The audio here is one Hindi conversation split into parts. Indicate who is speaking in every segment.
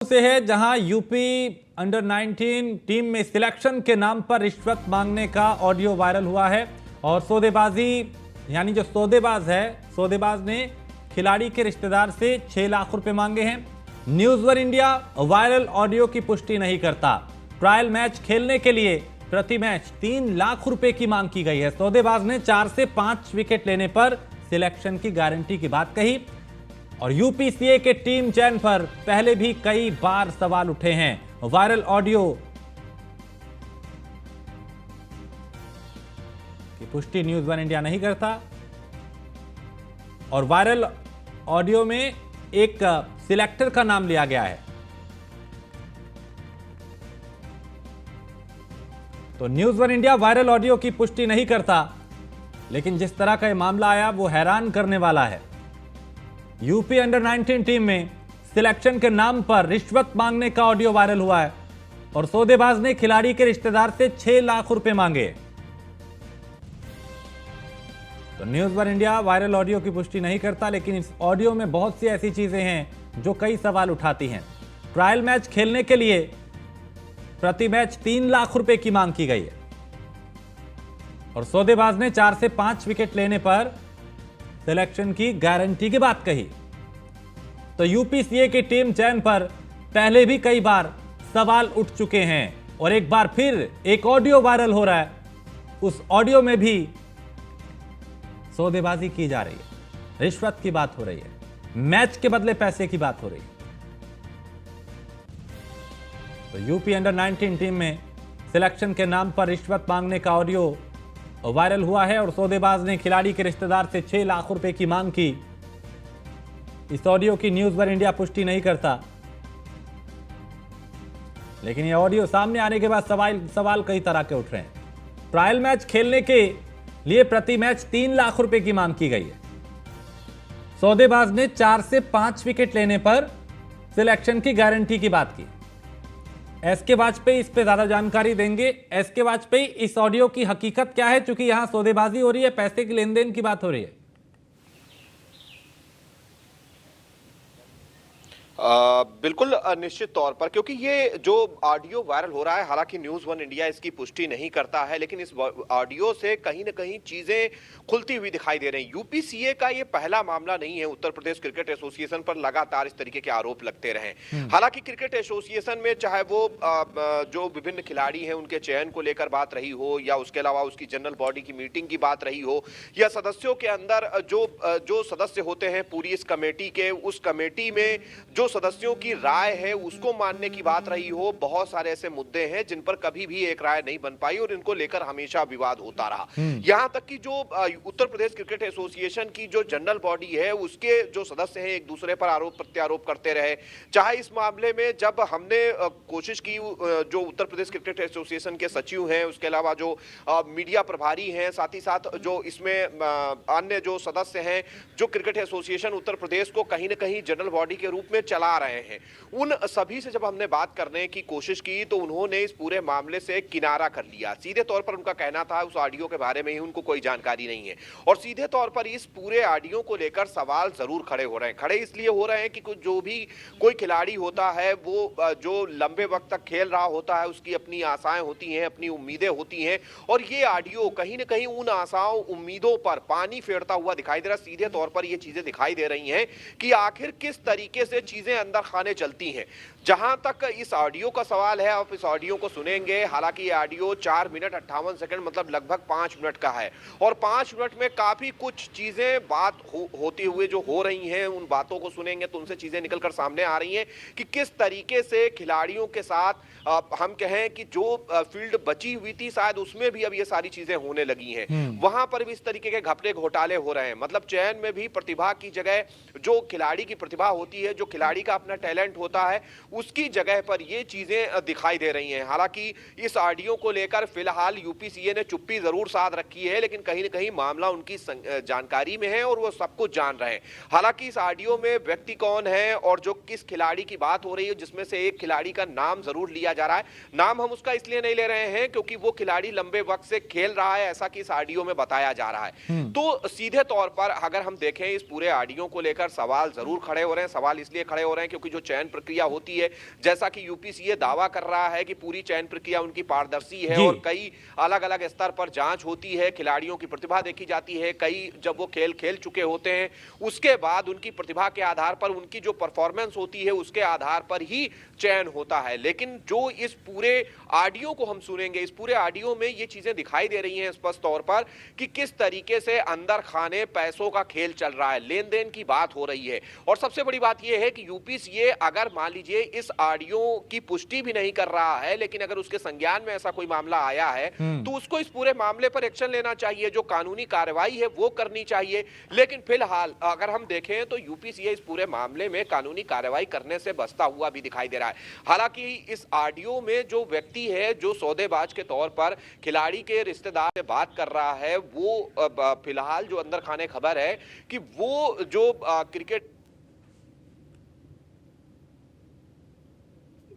Speaker 1: से है जहां यूपी अंडर 19 टीम में सिलेक्शन के नाम पर रिश्वत मांगने का ऑडियो वायरल हुआ है और सौदेबाजी यानी जो सौदेबाज ने खिलाड़ी के रिश्तेदार से 6 लाख रुपए मांगे हैं। News one India viral audio की पुष्टि नहीं करता। ट्रायल मैच खेलने के लिए प्रति मैच 3 लाख रुपए की मांग की गई है। सौदेबाज ने 4 से 5 विकेट लेने पर सिलेक्शन की गारंटी की बात कही और यूपीसीए के टीम चयन पर पहले भी कई बार सवाल उठे हैं। वायरल ऑडियो की पुष्टि न्यूज़ वन इंडिया नहीं करता और वायरल ऑडियो में एक सिलेक्टर का नाम लिया गया है। तो news one India viral audio की पुष्टि नहीं करता, लेकिन जिस तरह का यह मामला आया वो हैरान करने वाला है। यूपी अंडर 19 टीम में सिलेक्शन के नाम पर रिश्वत मांगने का ऑडियो वायरल हुआ है और सौदेबाज ने खिलाड़ी के रिश्तेदार से 6 लाख रुपए मांगे। तो news one India viral audio की पुष्टि नहीं करता, लेकिन इस ऑडियो में बहुत सी ऐसी चीजें हैं जो कई सवाल उठाती हैं। ट्रायल मैच खेलने के लिए प्रति मैच 3 लाख रुपए की मांग की गई है और सौदेबाज ने 4 से 5 विकेट लेने पर सिलेक्शन की गारंटी की बात कही। तो यूपीसीए की टीम चयन पर पहले भी कई बार सवाल उठ चुके हैं और एक बार फिर एक ऑडियो वायरल हो रहा है। उस ऑडियो में भी सौदेबाजी की जा रही है, रिश्वत की बात हो रही है, मैच के बदले पैसे की बात हो रही है। तो यूपी अंडर 19 टीम में सिलेक्शन के नाम पर रिश्वत मांगने का ऑडियो वायरल हुआ है और सौदेबाज ने खिलाड़ी के रिश्तेदार से 6 लाख रुपए की मांग की। इस ऑडियो की न्यूज़ वन इंडिया पुष्टि नहीं करता, लेकिन यह ऑडियो सामने आने के बाद सवाल कई तरह के उठ रहे हैं। ट्रायल मैच खेलने के लिए प्रति मैच 3 लाख रुपए की मांग की गई है। सौदेबाज ने 4 से 5 विकेट लेने पर सिलेक्शन की गारंटी की बात की। एसके वाजपेयी इस पे ज्यादा जानकारी देंगे। एसके वाजपेयी, इस ऑडियो की हकीकत क्या है, क्योंकि यहां सौदेबाजी हो रही है, पैसे की लेन देन की बात हो रही है।
Speaker 2: बिल्कुल निश्चित तौर पर, क्योंकि ये जो ऑडियो वायरल हो रहा है, हालांकि न्यूज़ वन इंडिया इसकी पुष्टि नहीं करता है, लेकिन इस ऑडियो से कहीं ना कहीं चीजें खुलती हुई दिखाई दे रही हैं। यूपीसीए का ये पहला मामला नहीं है। उत्तर प्रदेश क्रिकेट एसोसिएशन पर लगातार इस तरीके के आरोप लगते रहे। हालांकि क्रिकेट एसोसिएशन में चाहे वो जो विभिन्न खिलाड़ी हैं उनके चयन को लेकर बात रही हो, या उसके अलावा उसकी जनरल बॉडी की मीटिंग की बात रही हो, या सदस्यों के अंदर जो सदस्य होते हैं पूरी इस कमेटी के, उस कमेटी में जो सदस्यों की राय है उसको मानने की बात रही हो, बहुत सारे ऐसे मुद्दे हैं जिन पर कभी भी एक राय नहीं बन पाई और इनको लेकर हमेशा विवाद होता रहा। यहां तक कि जो उत्तर प्रदेश क्रिकेट एसोसिएशन की जो जनरल बॉडी है उसके जो सदस्य हैं एक दूसरे पर आरोप प्रत्यारोप करते रहे। चाहे इस मामले में जब हमने कोशिश की, जो उत्तर प्रदेश क्रिकेट एसोसिएशन के सचिव हैं, उसके अलावा जो मीडिया प्रभारी हैं, साथ ही साथ जो इसमें अन्य जो सदस्य हैं जो क्रिकेट एसोसिएशन उत्तर प्रदेश को कहीं ना कहीं जनरल बॉडी के रूप में चला रहे हैं, उन सभी से जब हमने बात करने की कोशिश की तो उन्होंने इस पूरे मामले से किनारा कर लिया। सीधे तौर पर उनका कहना था उस ऑडियो के बारे में ही उनको कोई जानकारी नहीं है और सीधे तौर पर इस पूरे ऑडियो को लेकर सवाल जरूर खड़े हो रहे हैं। खड़े इसलिए हो रहे हैं कि जो भी कोई खिलाड़ी होता है वो जो लंबे वक्त तक खेल रहा होता है उसकी अपनी आशाएं होती हैं, अपनी उम्मीदें होती हैं और ये ऑडियो कहीं ना कहीं उन आशाओं उम्मीदों पर पानी फेरता हुआ दिखाई दे रहा है। सीधे तौर पर ये चीजें दिखाई दे रही हैं कि आखिर किस तरीके से चीजें अंदर खाने चलती हैं। जहां तक इस ऑडियो का सवाल है, आप इस ऑडियो को सुनेंगे। हालांकि ये ऑडियो 4 मिनट 58 सेकंड मतलब लगभग 5 मिनट का है और 5 मिनट में काफी कुछ चीजें बात होती हुए जो हो रही हैं, उन बातों को सुनेंगे तो उनसे चीजें निकलकर सामने आ रही हैं कि किस तरीके से खिलाड़ियों के साथ हम कहें कि जो फील्ड बची हुई थी शायद उसमें भी अब ये सारी चीजें होने लगी हैं। वहां पर भी इस तरीके के घपले घोटाले हो रहे हैं। मतलब चयन में भी प्रतिभा की जगह जो खिलाड़ी की प्रतिभा होती है, जो खिलाड़ी का अपना टैलेंट होता है, उसकी जगह पर ये चीजें दिखाई दे रही हैं। हालांकि इस ऑडियो को लेकर फिलहाल यूपीसीए ने चुप्पी जरूर साध रखी है, लेकिन कहीं ना कहीं मामला उनकी जानकारी में है और वो सब कुछ जान रहे हैं। हालांकि इस ऑडियो में व्यक्ति कौन है और जो किस खिलाड़ी की बात हो रही है, जिसमें से एक खिलाड़ी का नाम जरूर लिया जा रहा है। नाम हम उसका इसलिए नहीं ले रहे हैं क्योंकि वो खिलाड़ी लंबे वक्त से खेल रहा है, ऐसा कि इस ऑडियो में बताया जा रहा है। तो सीधे तौर पर अगर हम देखें इस पूरे ऑडियो को लेकर सवाल जरूर खड़े हो रहे हैं। सवाल इसलिए खड़े हो रहे हैं क्योंकि जो चयन प्रक्रिया होती है। जैसा कि यूपीसीए दावा कर रहा है कि पूरी चयन प्रक्रिया उनकी पारदर्शी है
Speaker 1: जी।
Speaker 2: और कई अलग अलग स्तर पर जांच होती है, खिलाड़ियों की प्रतिभा देखी जाती है, कई जब वो खेल खेल चुके होते हैं उसके बाद उनकी प्रतिभा के आधार पर उनकी जो परफॉर्मेंस होती है उसके आधार पर ही चयन होता है। लेकिन जो इस पूरे ऑडियो को हम सुनेंगे, इस पूरे ऑडियो में ये चीजें दिखाई दे रही हैं स्पष्ट तौर पर कि किस तरीके से अंदर खाने पैसों का खेल चल रहा है, लेन देन की बात हो रही है। और सबसे बड़ी बात यह है कि यूपीसीए अगर मान लीजिए इस ऑडियो की पुष्टि भी नहीं कर रहा है, लेकिन अगर उसके संज्ञान में ऐसा कोई मामला आया है तो उसको इस पूरे मामले पर एक्शन लेना चाहिए, जो कानूनी कार्रवाई है वो करनी चाहिए। लेकिन फिलहाल अगर हम देखें तो यूपीसीए इस पूरे मामले में कानूनी कार्रवाई करने से बचता हुआ भी दिखाई दे रहा है। हालांकि इस ऑडियो में जो व्यक्ति है जो सौदेबाज के तौर पर खिलाड़ी के रिश्तेदार से बात कर रहा है, वो फिलहाल जो अंदर खाने खबर है कि वो जो क्रिकेट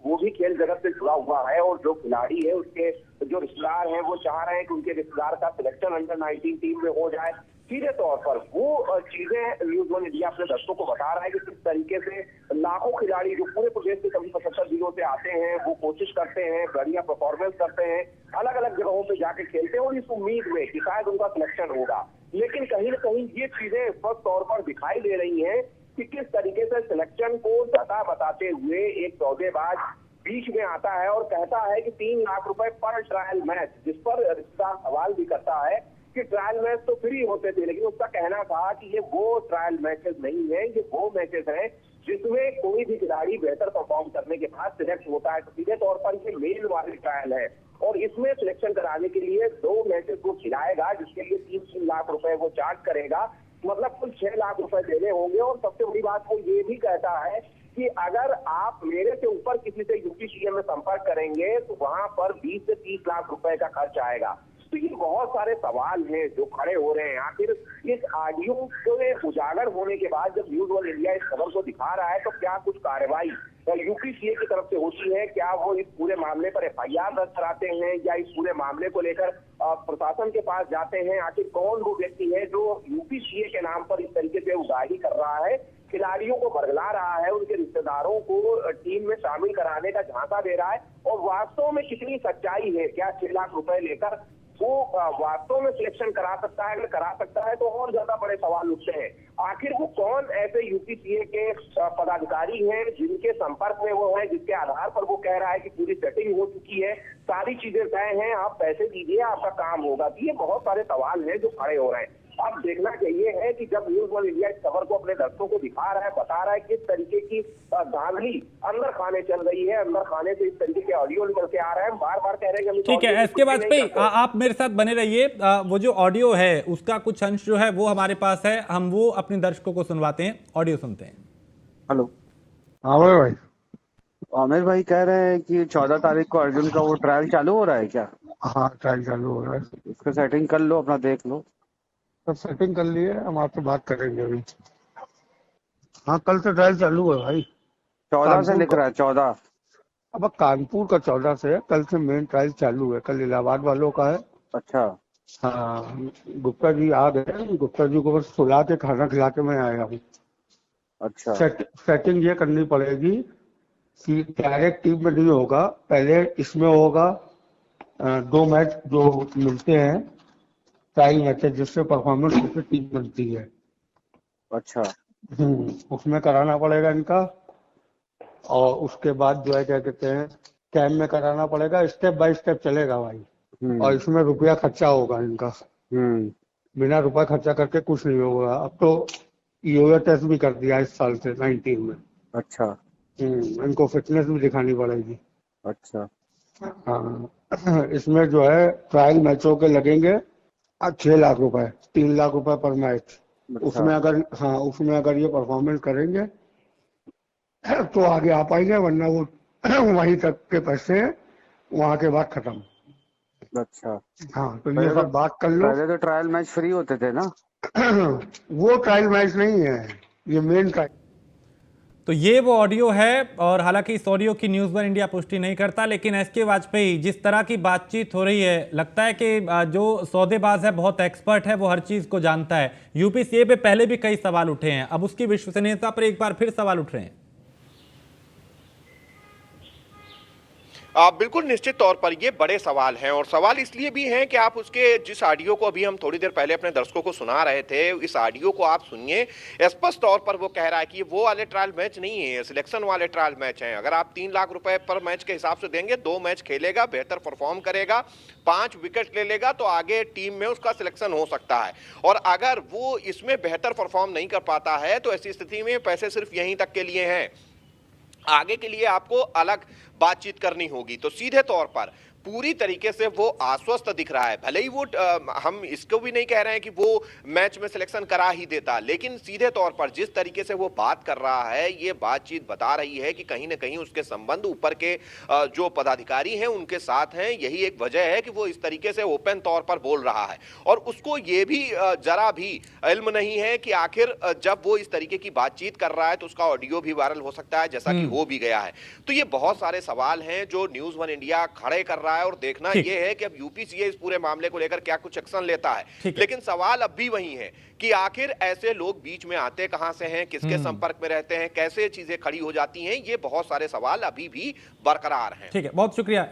Speaker 3: वो भी खेल जगत से जुड़ा हुआ है और जो खिलाड़ी है उसके जो रिश्तेदार हैं वो चाह रहे हैं कि उनके रिश्तेदार का सिलेक्शन अंडर 19 टीम में हो जाए। सीधे तौर पर वो चीजें न्यूज वन इंडिया अपने दर्शकों को बता रहा है कि किस तरीके से लाखों खिलाड़ी जो पूरे प्रदेश के सभी 75 जिलों से आते हैं वो कोशिश करते हैं, बढ़िया परफॉर्मेंस करते हैं, अलग अलग जगहों पे जाके खेलते हैं और इस उम्मीद में कि शायद उनका सिलेक्शन होगा। लेकिन कहीं ना कहीं ये चीजें स्पष्ट तौर पर दिखाई दे रही हैं कि किस तरीके से सिलेक्शन को धता बताते हुए एक सौदेबाज बीच में आता है और कहता है कि 3 लाख रुपए पर ट्रायल मैच, जिस पर रिश्तेदार सवाल भी करता है कि ट्रायल मैच तो फ्री होते थे, लेकिन उसका कहना था कि ये वो ट्रायल मैचेस नहीं है, ये वो मैचेस हैं जिसमें कोई भी खिलाड़ी बेहतर परफॉर्म करने के बाद सिलेक्ट होता है। तो सीधे तौर पर ये मेल वाली ट्रायल है और इसमें सिलेक्शन कराने के लिए 2 मैचेस वो खिलाएगा, जिसके लिए 3 लाख रुपए वो चार्ज करेगा, मतलब कुल 6 लाख रुपए देने होंगे। और सबसे बड़ी बात वो ये भी कहता है कि अगर आप मेरे से ऊपर किसी से यूपीसीए में संपर्क करेंगे तो वहां पर 20 से 30 लाख रुपए का खर्च आएगा। तो ये बहुत सारे सवाल हैं जो खड़े हो रहे हैं। आखिर इस ऑडियो के उजागर होने के बाद जब न्यूज वन इंडिया इस खबर को दिखा रहा है तो क्या कुछ कार्रवाई यूपीसीए की तरफ से होती है? क्या वो इस पूरे मामले पर एफआईआर दर्ज कराते हैं या इस पूरे मामले को लेकर प्रशासन के पास जाते हैं? आखिर कौन वो व्यक्ति है जो यूपीसीए के नाम पर इस तरीके से उगाही कर रहा है, खिलाड़ियों को बरगला रहा है, उनके रिश्तेदारों को टीम में शामिल कराने का झांसा दे रहा है? और वास्तव में कितनी सच्चाई है? क्या 6 लाख रुपए लेकर वो वास्तव में सिलेक्शन करा सकता है? अगर करा सकता है तो और ज्यादा बड़े सवाल उठते हैं। आखिर वो कौन ऐसे यूपीसीए के पदाधिकारी हैं जिनके संपर्क में वो है, जिसके आधार पर वो कह रहा है कि पूरी सेटिंग हो चुकी है, सारी चीजें तय हैं, आप पैसे दीजिए आपका काम होगा? तो ये बहुत सारे सवाल हैं जो खड़े हो रहे हैं। अब देखना चाहिए है कि जब न्यूज वन इंडिया इस खबर को अपने दर्शकों को दिखा रहा है, बता रहा है किस तरीके की धांधली अंदर खाने चल रही है, अंदर खाने से इस तरीके के ऑडियो निकल के आ रहे हैं, बार बार कह रहे हैं कि
Speaker 1: ठीक है, एस के वाजपेयी आप मेरे साथ बने रहिए। वो जो ऑडियो है उसका कुछ अंश जो है वो हमारे पास है, हम वो अपने दर्शकों को सुनवाते हैं, ऑडियो सुनते हैं।
Speaker 4: हेलो,
Speaker 5: आमिर भाई।
Speaker 4: आमिर भाई कह रहे हैं कि 14 तारीख को अर्जुन का वो ट्रायल चालू हो रहा है क्या?
Speaker 5: हाँ, ट्रायल चालू हो रहा है।
Speaker 4: उसका सेटिंग कर लो, अपना देख लो।
Speaker 5: सब सेटिंग कर लिए, हम आपसे बात करेंगे अभी। हाँ, कल से ट्रायल चालू है भाई।
Speaker 4: 14 से लिख रहा है 14।
Speaker 5: अब कानपुर का 14 से है, कल से मेन ट्रायल चालू है। कल इलाहाबाद वालों का है।
Speaker 4: अच्छा।
Speaker 5: हाँ, गुप्ता जी आ गए, गुप्ता जी को बस सुला के खाना खिला के मैं आया हूँ।
Speaker 4: अच्छा।
Speaker 5: सेटिंग ये करनी पड़ेगी कि डायरेक्ट टीम में नहीं होगा, पहले इसमें होगा 2 मैच जो मिलते हैं ट्रायल मैचेस, जिससे परफॉर्मेंस टीम बनती है।
Speaker 4: अच्छा।
Speaker 5: उसमें कराना पड़ेगा इनका, और उसके बाद जो है क्या कहते हैं कैम्प में कराना पड़ेगा। स्टेप बाय स्टेप चलेगा भाई। और इसमें रुपया खर्चा होगा इनका। बिना रुपया खर्चा करके कुछ नहीं होगा। अब तो ईओए टेस्ट भी कर दिया इस साल से 19 में।
Speaker 4: अच्छा।
Speaker 5: इनको फिटनेस भी दिखानी पड़ेगी।
Speaker 4: अच्छा।
Speaker 5: हाँ, इसमें जो है ट्रायल मैचों के लगेंगे 6 लाख रुपए, 3 लाख रुपए पर मैच। उसमें अगर ये परफॉर्मेंस करेंगे तो आगे आ पाएंगे, वरना वो वहीं तक के पैसे वहां के बाद खत्म।
Speaker 4: अच्छा।
Speaker 5: हाँ, तो ये सब बात कर लो।
Speaker 4: पहले तो ट्रायल मैच फ्री होते थे ना?
Speaker 5: वो ट्रायल मैच नहीं है, ये मेन ट्रायल।
Speaker 1: तो ये वो ऑडियो है, और हालांकि इस ऑडियो की न्यूज़ वन इंडिया पुष्टि नहीं करता, लेकिन एस के वाजपेयी, जिस तरह की बातचीत हो रही है, लगता है कि जो सौदेबाज है बहुत एक्सपर्ट है, वो हर चीज़ को जानता है। यूपीसीए पे पहले भी कई सवाल उठे हैं, अब उसकी विश्वसनीयता पर एक बार फिर सवाल उठ रहे हैं।
Speaker 2: बिल्कुल निश्चित तौर पर ये बड़े सवाल हैं और सवाल इसलिए भी हैं कि आप उसके जिस ऑडियो को अभी हम थोड़ी देर पहले अपने दर्शकों को सुना रहे थे, इस ऑडियो को आप सुनिए। स्पष्ट तौर पर वो कह रहा है कि ये वो वाले ट्रायल मैच नहीं है, सिलेक्शन वाले ट्रायल मैच हैं। अगर आप 3 लाख रुपए पर मैच के हिसाब से देंगे, 2 मैच खेलेगा, बेहतर परफॉर्म करेगा, 5 विकेट ले लेगा तो आगे टीम में उसका सिलेक्शन हो सकता है। और अगर वो इसमें बेहतर परफॉर्म नहीं कर पाता है तो ऐसी स्थिति में पैसे सिर्फ यहीं तक के लिए हैं, आगे के लिए आपको अलग बातचीत करनी होगी। तो सीधे तौर पर पूरी तरीके से वो आश्वस्त दिख रहा है। भले ही वो हम इसको भी नहीं कह रहे हैं कि वो मैच में सिलेक्शन करा ही देता, लेकिन सीधे तौर पर जिस तरीके से वो बात कर रहा है, ये बातचीत बता रही है कि कहीं ना कहीं उसके संबंध ऊपर के जो पदाधिकारी हैं उनके साथ हैं। यही एक वजह है कि वो इस तरीके से ओपन तौर पर बोल रहा है। और उसको ये भी जरा भी इल्म नहीं है कि आखिर जब वो इस तरीके की बातचीत कर रहा है तो उसका ऑडियो भी वायरल हो सकता है, जैसा कि हो भी गया है। तो ये बहुत सारे सवाल हैं जो न्यूज़ वन इंडिया खड़े कर रहा है और देखना ये है कि अब यूपीसीए इस पूरे मामले को लेकर क्या कुछ एक्शन लेता है। लेकिन सवाल अब भी वही है कि आखिर ऐसे लोग बीच में आते कहां से हैं, किसके संपर्क में रहते हैं, कैसे चीजें खड़ी हो जाती हैं, ये बहुत सारे सवाल अभी भी बरकरार हैं।
Speaker 1: ठीक है, बहुत शुक्रिया।